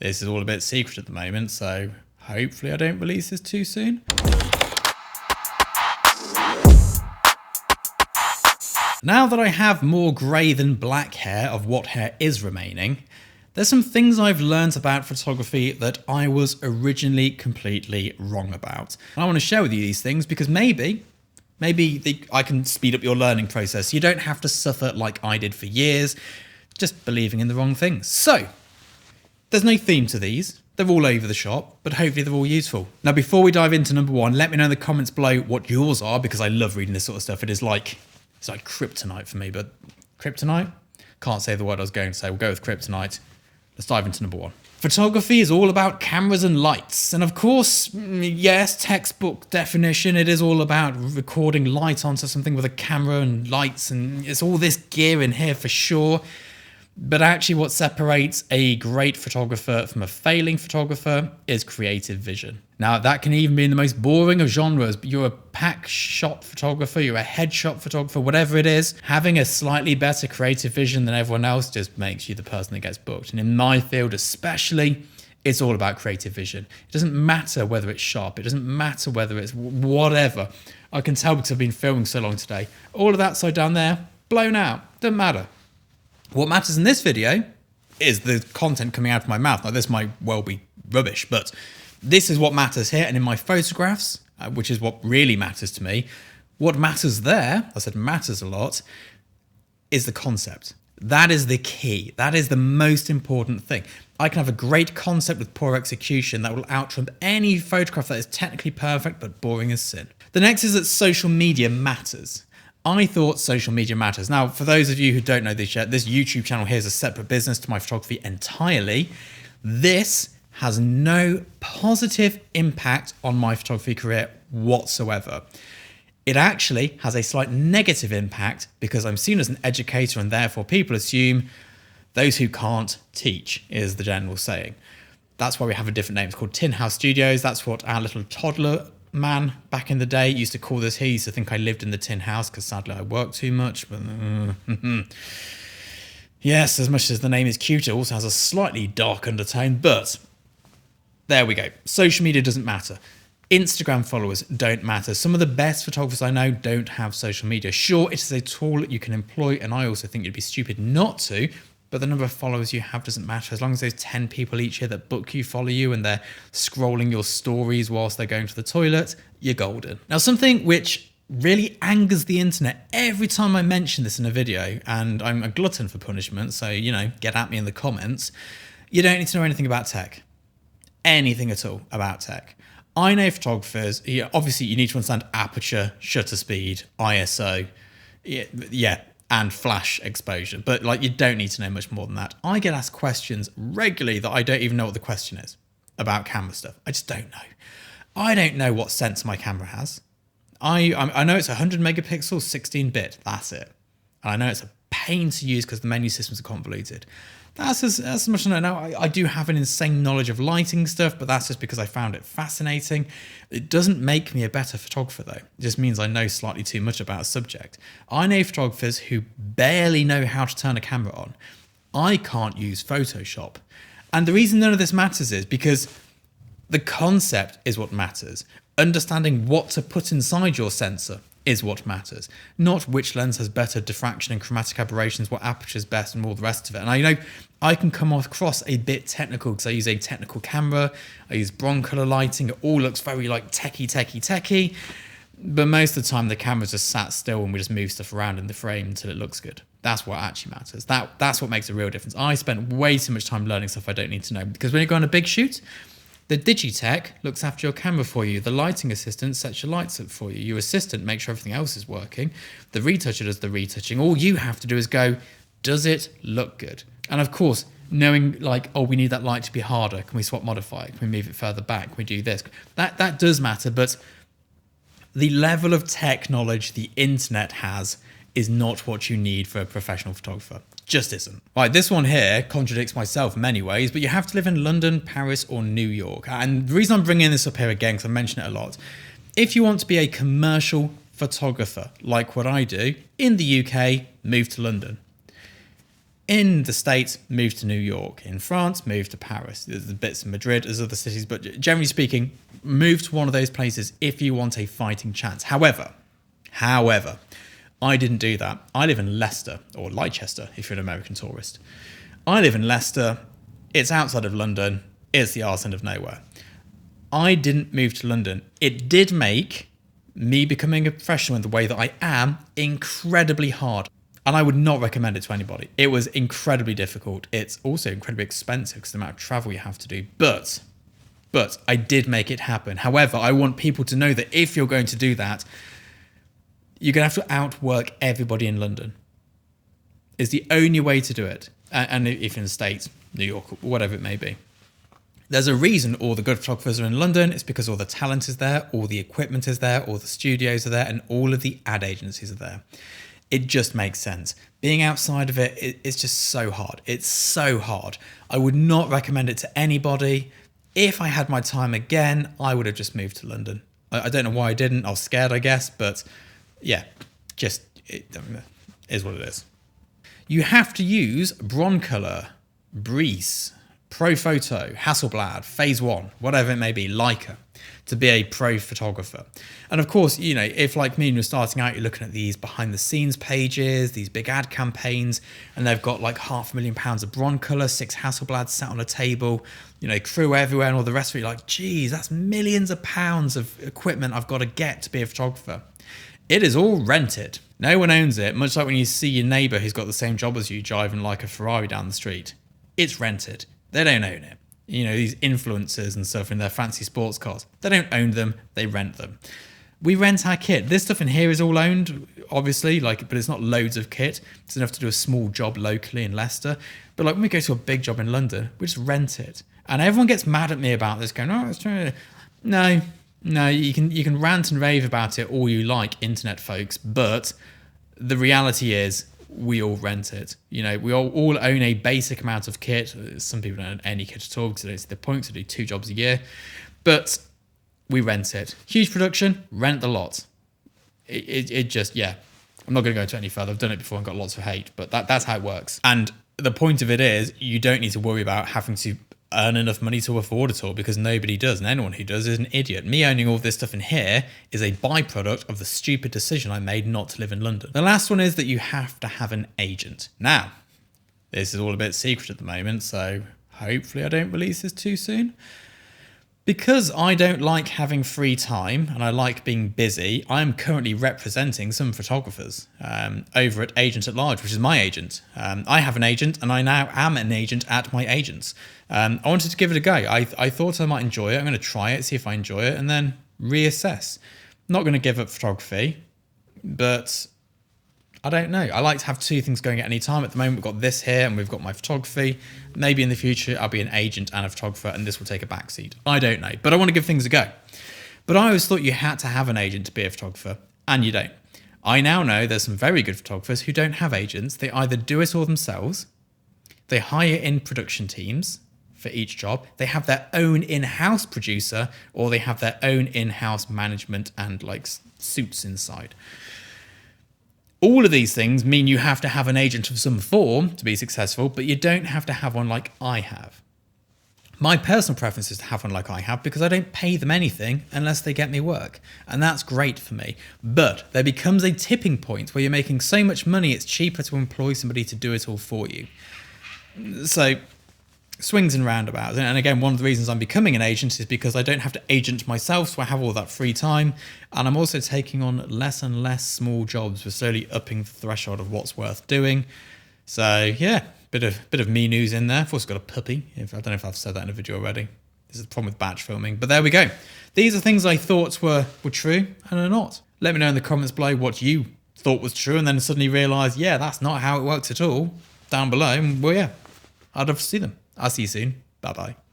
This is all a bit secret at the moment, so hopefully I don't release this too soon. Now that I have more grey than black hair of what hair is remaining, there's some things I've learned about photography that I was originally completely wrong about. And I want to share with you these things because maybe I can speed up your learning process. You don't have to suffer like I did for years, just believing in the wrong things. So, there's no theme to these. They're all over the shop, but hopefully they're all useful. Now, before we dive into number one, let me know in the comments below what yours are, because I love reading this sort of stuff. It's like kryptonite for me, but kryptonite? Can't say the word I was going to say. We'll go with kryptonite. Let's dive into number one. Photography is all about cameras and lights. And of course, yes, textbook definition, it is all about recording light onto something with a camera and lights, and it's all this gear in here for sure. But actually what separates a great photographer from a failing photographer is creative vision. Now, that can even be in the most boring of genres. You're a pack shot photographer, you're a headshot photographer, whatever it is, having a slightly better creative vision than everyone else just makes you the person that gets booked. And in my field especially, it's all about creative vision. It doesn't matter whether it's sharp, it doesn't matter whether it's whatever. I can tell because I've been filming so long today. All of that side down there, blown out, doesn't matter. What matters in this video is the content coming out of my mouth. Now, this might well be rubbish, but this is what matters here. And in my photographs, which is what really matters to me, what matters there, I said matters a lot, is the concept. That is the key. That is the most important thing. I can have a great concept with poor execution that will out-trump any photograph that is technically perfect but boring as sin. The next is that social media matters. I thought social media matters. Now, for those of you who don't know this yet, this YouTube channel here is a separate business to my photography entirely. This has no positive impact on my photography career whatsoever. It actually has a slight negative impact because I'm seen as an educator, and therefore people assume those who can't teach is the general saying. That's why we have a different name. It's called Tin House Studios. That's what our little toddler man back in the day used to call this. He used to think I lived in the tin house because sadly I worked too much. But yes, as much as the name is cute, it also has a slightly dark undertone. But there we go. Social media doesn't matter. Instagram followers don't matter. Some of the best photographers I know don't have social media. Sure, it is a tool that you can employ, and I also think you'd be stupid not to. But the number of followers you have doesn't matter. As long as there's 10 people each year that book you, follow you, and they're scrolling your stories whilst they're going to the toilet, you're golden. Now, something which really angers the internet every time I mention this in a video, and I'm a glutton for punishment, so, get at me in the comments, you don't need to know anything about tech. Anything at all about tech. I know photographers, obviously you need to understand aperture, shutter speed, ISO, and flash exposure. But you don't need to know much more than that. I get asked questions regularly that I don't even know what the question is about camera stuff. I just don't know. I don't know what sensor my camera has. I know it's 100 megapixels, 16-bit. That's it. And I know it's a pain to use because the menu systems are convoluted. That's as much as I know. I do have an insane knowledge of lighting stuff, but that's just because I found it fascinating. It doesn't make me a better photographer, though. It just means I know slightly too much about a subject. I know photographers who barely know how to turn a camera on. I can't use Photoshop. And the reason none of this matters is because the concept is what matters. Understanding what to put inside your sensor is what matters, not which lens has better diffraction and chromatic aberrations, what aperture is best, and all the rest of it. And I can come across a bit technical because I use a technical camera, I use broncolor lighting, it all looks very techie, but most of the time the camera's just sat still and we just move stuff around in the frame until it looks good. That's what actually matters. That's what makes a real difference. I spent way too much time learning stuff I don't need to know, because when you go on a big shoot, the Digitech looks after your camera for you. The lighting assistant sets your lights up for you. Your assistant makes sure everything else is working. The retoucher does the retouching. All you have to do is go, does it look good? And of course, knowing we need that light to be harder. Can we swap modify it? Can we move it further back? Can we do this? That does matter, but the level of tech knowledge the internet has is not what you need for a professional photographer. Just isn't. Right, this one here contradicts myself in many ways, but you have to live in London, Paris, or New York. And the reason I'm bringing this up here again, because I mention it a lot, if you want to be a commercial photographer like what I do in the UK, move to London. In the States, move to New York. In France, move to Paris. There's the bits in Madrid, there's other cities, but generally speaking, move to one of those places if you want a fighting chance. However, I didn't do that. I live in Leicester, or Leicester if you're an American tourist. I live in Leicester. It's outside of London. It's the arse end of nowhere. I didn't move to London. It did make me becoming a professional in the way that I am incredibly hard. And I would not recommend it to anybody. It was incredibly difficult. It's also incredibly expensive because of the amount of travel you have to do. But I did make it happen. However, I want people to know that if you're going to do that, you're going to have to outwork everybody in London. It's the only way to do it. And if in the States, New York, whatever it may be. There's a reason all the good photographers are in London. It's because all the talent is there, all the equipment is there, all the studios are there, and all of the ad agencies are there. It just makes sense. Being outside of it's just so hard. It's so hard. I would not recommend it to anybody. If I had my time again, I would have just moved to London. I don't know why I didn't. I was scared, I guess. But yeah, just it is what it is. You have to use Broncolor, Breeze, Profoto, Hasselblad, Phase One, whatever it may be, Leica, to be a pro photographer. And of course, you know, if like me, you're starting out, you're looking at these behind the scenes pages, these big ad campaigns, and they've got like £500,000 of Broncolor, 6 Hasselblads sat on a table, you know, crew everywhere and all the rest of it. You're like, geez, that's millions of pounds of equipment I've got to get to be a photographer. It is all rented. No one owns it, much like when you see your neighbour who's got the same job as you driving like a Ferrari down the street. It's rented. They don't own it. You know, these influencers and stuff in their fancy sports cars, they don't own them, they rent them. We rent our kit. This stuff in here is all owned, obviously, like, but it's not loads of kit. It's enough to do a small job locally in Leicester. But like when we go to a big job in London, we just rent it. And everyone gets mad at me about this, going, oh, it's trying to... No, you can rant and rave about it all you like, internet folks, but the reality is we all rent it. You know, we all own a basic amount of kit. Some people don't own any kit at all because they don't see the point to do 2 jobs a year, but we rent it. Huge production, rent the lot. It just, yeah. I'm not going to go into any further. I've done it before and got lots of hate, but that's how it works. And the point of it is you don't need to worry about having to earn enough money to afford it all, because nobody does, and anyone who does is an idiot. Me owning all this stuff in here is a byproduct of the stupid decision I made not to live in London. The last one is that you have to have an agent. Now, this is all a bit secret at the moment, so hopefully I don't release this too soon. Because I don't like having free time and I like being busy, I am currently representing some photographers over at Agent at Large, which is my agent. I have an agent and I now am an agent at my agent's. I wanted to give it a go. I thought I might enjoy it. I'm going to try it, see if I enjoy it, and then reassess. Not going to give up photography, but I don't know. I like to have 2 things going at any time. At the moment, we've got this here and we've got my photography. Maybe in the future, I'll be an agent and a photographer and this will take a backseat. I don't know, but I want to give things a go. But I always thought you had to have an agent to be a photographer, and you don't. I now know there's some very good photographers who don't have agents. They either do it all themselves, they hire in production teams for each job, they have their own in-house producer, or they have their own in-house management and like suits inside. All of these things mean you have to have an agent of some form to be successful, but you don't have to have one like I have. My personal preference is to have one like I have because I don't pay them anything unless they get me work. And that's great for me. But there becomes a tipping point where you're making so much money it's cheaper to employ somebody to do it all for you. So swings and roundabouts. And again, one of the reasons I'm becoming an agent is because I don't have to agent myself, so I have all that free time. And I'm also taking on less and less small jobs. We're slowly upping the threshold of what's worth doing. So yeah, bit of me news in there. I've also got a puppy. I don't know if I've said that in a video already. This is the problem with batch filming, but there we go. These are things I thought were true and are not. Let me know in the comments below what you thought was true and then suddenly realised, yeah, that's not how it works at all, down below. And well, yeah, I'd love to see them. I'll see you soon. Bye-bye.